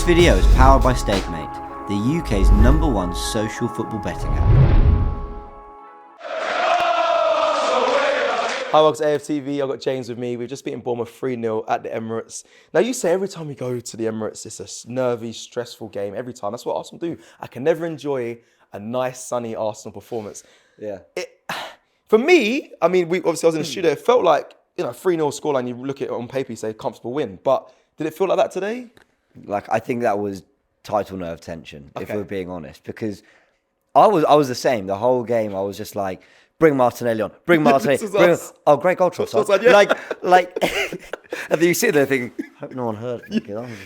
video is powered by StakeMate, the UK's #1 social football betting app. Hi, welcome to AFTV. I've got James with me. We've just beaten Bournemouth 3-0 at the Emirates. Now, you say every time we go to the Emirates, it's a nervy, stressful game every time. That's what Arsenal do. I can never enjoy a nice, sunny Arsenal performance. Yeah. For me, I mean, I was in the studio. It felt like, 3-0 scoreline. You look at it on paper, you say comfortable win. But did it feel like that today? Like, I think that was title nerve tension, if we're being honest, because I was the same the whole game. I was just like, bring Martinelli on, bring Martinelli. Oh, great goal, Trossard. Yeah. Like, and then you sit there thinking, hope no one heard me.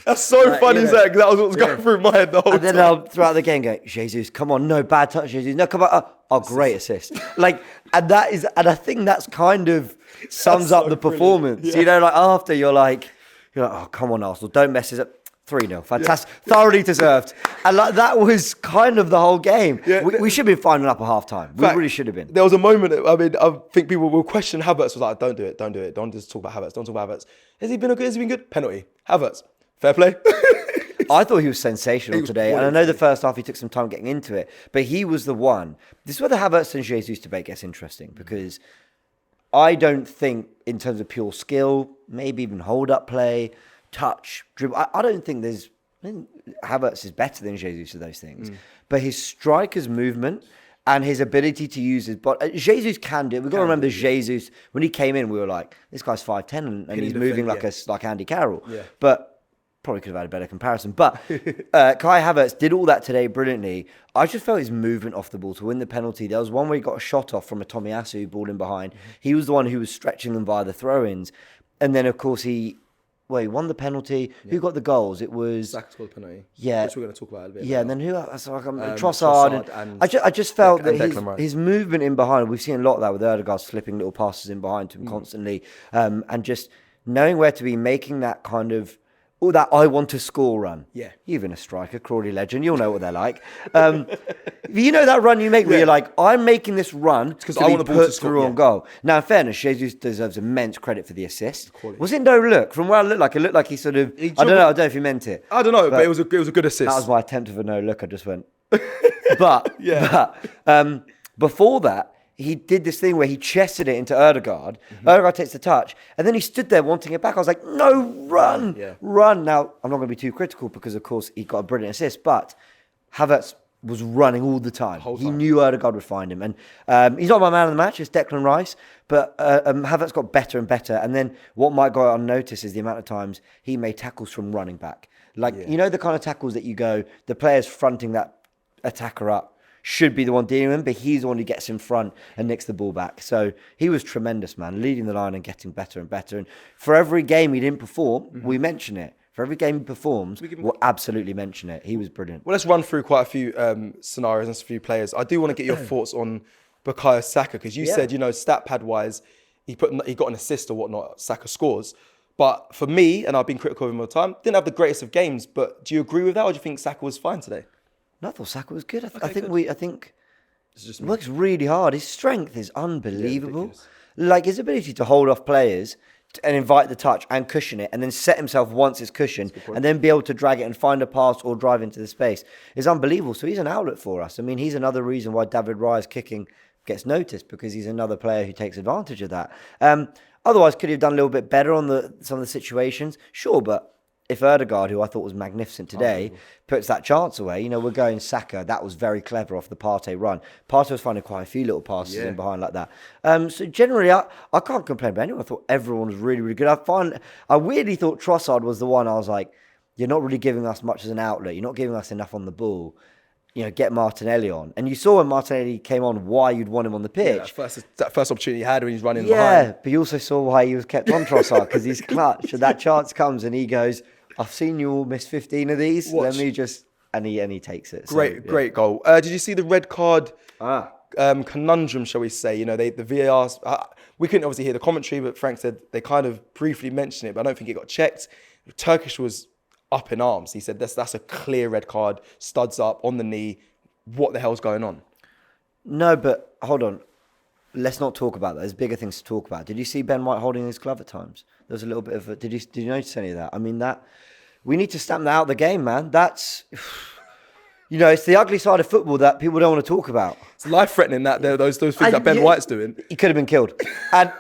That's so funny, Zach. That was what was going through my head the whole time. And then throughout the game going, Jesus, come on, no bad touch, Jesus. No, come on. Oh, great assist. And I think that's kind of sums up the performance. Yeah. Like after you're like, oh, come on, Arsenal, don't mess this up. 3-0, fantastic, thoroughly deserved. And that was kind of the whole game. Yeah, we should have been final up at half time. We really should have been. There was a moment, I think people will question Havertz. Was like, don't do it. Don't just talk about Havertz. Don't talk about Havertz. Has he been good? Has he been good? Penalty. Havertz. Fair play. I thought he was sensational today. And I know the first half he took some time getting into it, but he was the one. This is where the Havertz and Jesus debate gets interesting, because I don't think in terms of pure skill, maybe even hold-up play, touch, dribble. I don't think Havertz is better than Jesus of those things. But his striker's movement and his ability to use his body, Jesus can do it. We've got to remember Jesus, when he came in, we were like, this guy's 5'10", and he's moving like Andy Carroll. Yeah. But probably could have had a better comparison. But Kai Havertz did all that today brilliantly. I just felt his movement off the ball to win the penalty. There was one where he got a shot off from a Tomiyasu ball in behind. He was the one who was stretching them via the throw-ins. And then, of course, he won the penalty. Yeah. Who got the goals? It was Zach scored the penalty. Yeah, which we're going to talk about a bit. Yeah, and then who else? Trossard. And I just felt that his movement in behind. We've seen a lot of that with Ødegaard slipping little passes in behind to him constantly, and just knowing where to be, making that kind of that I want to score run. Yeah, even a striker, Crawley legend. You'll know what they're like. That run you make where you're like, I'm making this run because I want the ball to score on goal. Now, in fairness, Jesus deserves immense credit for the assist. Was it no look? From where it looked like he sort of. I don't know if he meant it. I don't know, but it was a good assist. That was my attempt of a no look. I just went. But before that, he did this thing where he chested it into Ødegaard. Ødegaard takes the touch, and then he stood there wanting it back. I was like, no, run. Now, I'm not going to be too critical because, of course, he got a brilliant assist, but Havertz was running all the time. He knew Ødegaard would find him. And he's not my man of the match, it's Declan Rice, but Havertz got better and better. And then what might go unnoticed is the amount of times he made tackles from running back. The kind of tackles that you go, the player's fronting that attacker up, should be the one dealing with him, but he's the one who gets in front and nicks the ball back. So he was tremendous, man, leading the line and getting better and better. And for every game he didn't perform, we mention it. For every game he performs, we'll absolutely mention it. He was brilliant. Well, let's run through quite a few scenarios and a few players. I do want to get your thoughts on Bukayo Saka, because you said, stat pad wise, he got an assist or whatnot. Saka scores. But for me, and I've been critical of him all the time, didn't have the greatest of games. But do you agree with that, or do you think Saka was fine today? No, I thought Saka was good. I think he works really hard. His strength is unbelievable. His ability to hold off players and invite the touch and cushion it, and then set himself once it's cushioned, and then be able to drag it and find a pass or drive into the space is unbelievable. So he's an outlet for us. I mean, he's another reason why David Raya's kicking gets noticed, because he's another player who takes advantage of that. Otherwise, could he have done a little bit better on some of the situations? Sure, but if Ødegaard, who I thought was magnificent today, puts that chance away, we're going Saka. That was very clever off the Partey run. Partey was finding quite a few little passes in behind like that. So generally, I can't complain about anyone. I thought everyone was really, really good. I weirdly thought Trossard was the one I was like, you're not really giving us much as an outlet. You're not giving us enough on the ball. Get Martinelli on. And you saw when Martinelli came on why you'd want him on the pitch. Yeah, that first opportunity he had when he's running behind. Yeah, but you also saw why he was kept on Trossard, because he's clutch. And that chance comes and he goes, I've seen you all miss 15 of these. Watch. Let me just... And he takes it. Great goal. Did you see the red card conundrum, shall we say? The VAR... we couldn't obviously hear the commentary, but Frank said they kind of briefly mentioned it, but I don't think it got checked. Turkish was up in arms. He said, that's a clear red card. Studs up, on the knee. What the hell's going on? No, but hold on. Let's not talk about that. There's bigger things to talk about. Did you see Ben White holding his glove at times? There was a little bit of a... Did you notice any of that? I mean, that We need to stamp that out of the game, man. That's, it's the ugly side of football that people don't want to talk about. It's life-threatening that those things that Ben White's doing. He could have been killed. And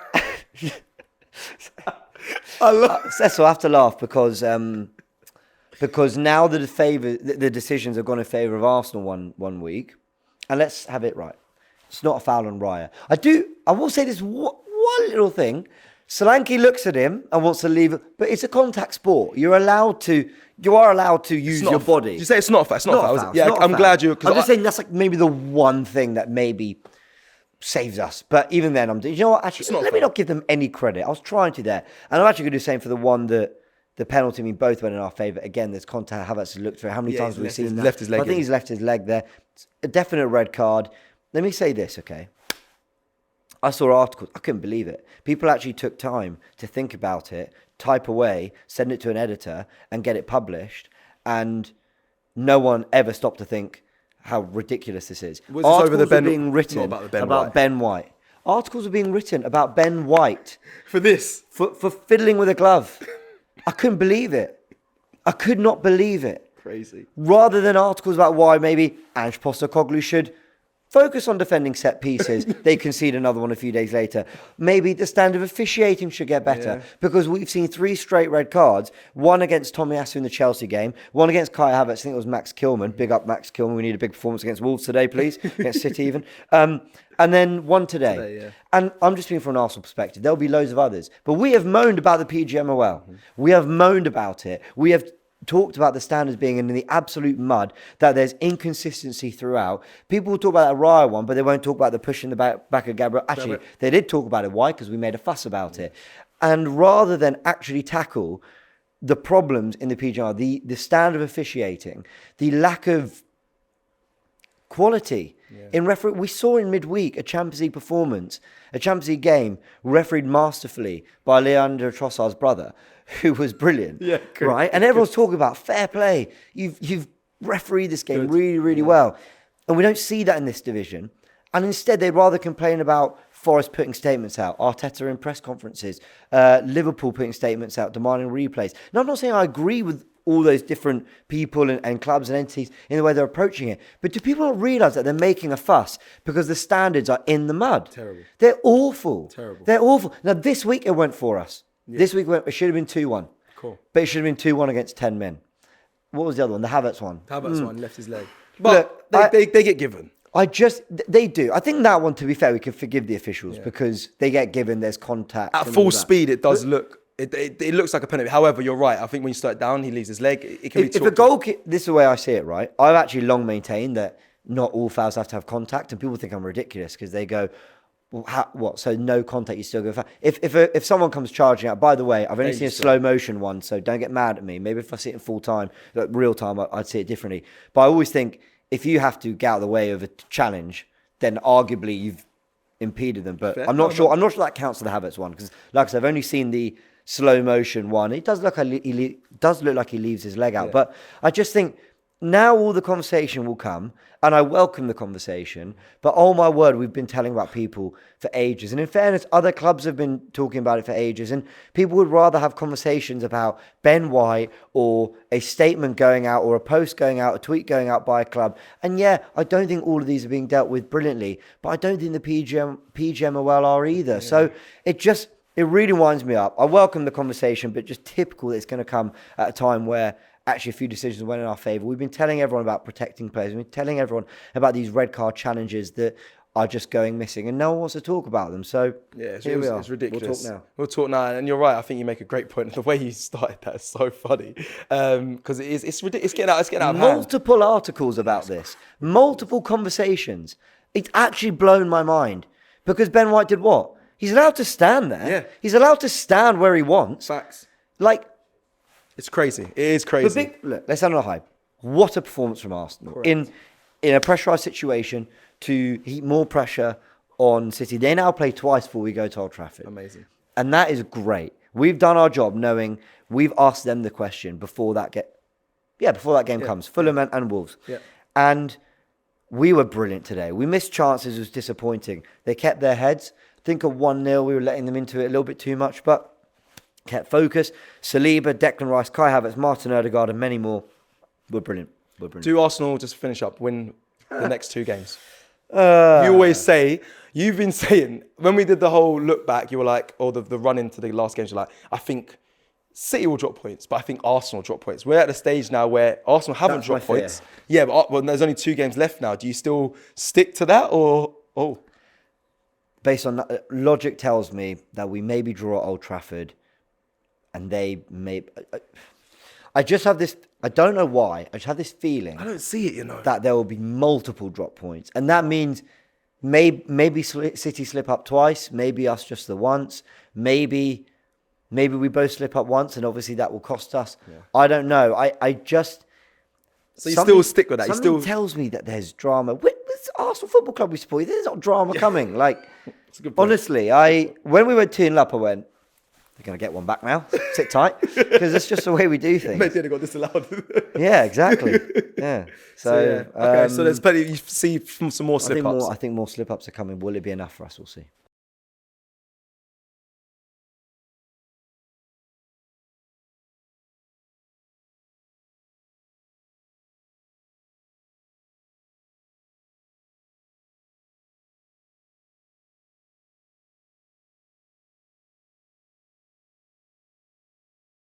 Cecil, I have to laugh because now the decisions have gone in favour of Arsenal one week. And let's have it right. It's not a foul on Raya. I will say this one little thing. Solanke looks at him and wants to leave, but it's a contact sport. You are allowed to use your body. Did you say it's not a foul? It's not a foul, is it? Yeah, I'm glad you. I'm just saying that's like maybe the one thing that maybe saves us. But even then, you know what? Actually, let me not give them any credit. I was trying to there, and I'm actually going to do the same for the one that the penalty. I mean, both went in our favour. Again, there's contact. Havertz has looked through. How many times have we seen that? Left his leg. I think he's left his leg there. It's a definite red card. Let me say this, okay? I saw articles. I couldn't believe it. People actually took time to think about it, type away, send it to an editor, and get it published. And no one ever stopped to think how ridiculous this is. Articles are being written about Ben White. Articles are being written about Ben White for this, for fiddling with a glove. I couldn't believe it. I could not believe it. Crazy. Rather than articles about why maybe Ange Postecoglou should focus on defending set pieces. They concede another one a few days later. Maybe the standard of officiating should get better because we've seen 3 straight red cards. One against Tomiyasu in the Chelsea game. One against Kai Havertz. I think it was Max Kilman. Big up Max Kilman. We need a big performance against Wolves today, please. Against City even. And then one today. And I'm just speaking from an Arsenal perspective. There'll be loads of others. But we have moaned about the PGMOL. We have moaned about it. We have talked about the standards being in the absolute mud, that there's inconsistency throughout. People will talk about that Raya one, but they won't talk about the push in the back of Gabriel. Actually, they did talk about it. Why? Because we made a fuss about it. And rather than actually tackle the problems in the PGR, the standard of officiating, the lack of quality in referee. We saw in midweek a Champions League performance, a Champions League game refereed masterfully by Leandro Trossard's brother, who was brilliant, right? And everyone's talking about fair play. You've refereed this game really, really well. And we don't see that in this division. And instead, they'd rather complain about Forest putting statements out, Arteta in press conferences, Liverpool putting statements out, demanding replays. Now, I'm not saying I agree with all those different people and clubs and entities in the way they're approaching it. But do people not realise that they're making a fuss because the standards are in the mud? Terrible. They're awful. Terrible. They're awful. Now, this week it went for us. This week it should have been 2-1. Cool. But it should have been 2-1 against 10 men. What was the other one? The Havertz one. Havertz one, left his leg. But look, they get given. They do. I think that one, to be fair, we can forgive the officials because they get given, there's contact. At full speed, it does look... It looks like a penalty. However, you're right. I think when you start down, he leaves his leg. It can be if a goal kick, this is the way I see it, right? I've actually long maintained that not all fouls have to have contact, and people think I'm ridiculous because they go, well, what? So no contact, you still go foul. If someone comes charging out, by the way, I've only seen a slow motion one, so don't get mad at me. Maybe if I see it in full time, like real time, I'd see it differently. But I always think if you have to get out of the way of a challenge, then arguably you've impeded them. But I'm not sure that counts for the Havertz one because, like I said, I've only seen the slow motion one. It does look like he leaves his leg out. But I just think now all the conversation will come, and I welcome the conversation. But oh my word, we've been telling about people for ages. And in fairness, other clubs have been talking about it for ages. And people would rather have conversations about Ben White or a statement going out or a post going out, a tweet going out by a club. And yeah, I don't think all of these are being dealt with brilliantly, but I don't think the PGMOL are either. Yeah. So it really winds me up. I welcome the conversation, but just typical that it's going to come at a time where actually a few decisions went in our favour. We've been telling everyone about protecting players. We've been telling everyone about these red card challenges that are just going missing, and no one wants to talk about them. So here we are. It's ridiculous. We'll talk now. And you're right. I think you make a great point. The way you started that is so funny because it's ridiculous. It's getting out of hand. Multiple articles about this. Multiple conversations. It's actually blown my mind because Ben White did what? He's allowed to stand there. Yeah. He's allowed to stand where he wants. Facts. It's crazy. It is crazy. Look, let's end on a high. What a performance from Arsenal. Correct. In a pressurised situation to heap more pressure on City. They now play twice before we go to Old Trafford. Amazing. And that is great. We've done our job knowing we've asked them the question before that game comes. Fulham and Wolves. Yeah. And we were brilliant today. We missed chances. It was disappointing. They kept their heads. Think of 1-0. We were letting them into it a little bit too much. But kept focus. Saliba, Declan Rice, Kai Havertz, Martin Odegaard, and many more were brilliant. Do Arsenal, just finish up, win the next 2 games? You always say, you've been saying, when we did the whole look back, you were like, or the run into the last games, you're like, I think City will drop points, but I think Arsenal will drop points. We're at the stage now where Arsenal haven't dropped points. Yeah, but there's only 2 games left now. Do you still stick to that, or? Based on that, logic tells me that we maybe draw at Old Trafford, and they may. I just have this. I don't know why. I just have this feeling. I don't see it, that there will be multiple drop points, and that means maybe City slip up twice, maybe us just the once, maybe we both slip up once, and obviously that will cost us. Yeah. I don't know. I just. So you still stick with that? Something tells me that there's drama. It's Arsenal Football Club we support. There's not drama coming. Like, honestly, when we went 2-0 up, I went, "We're gonna get one back now. Sit tight," because it's just the way we do things. Maybe they got disallowed. Yeah, exactly. Yeah. So, okay. So there's plenty. You see some more slip ups. I think more slip ups are coming. Will it be enough for us? We'll see.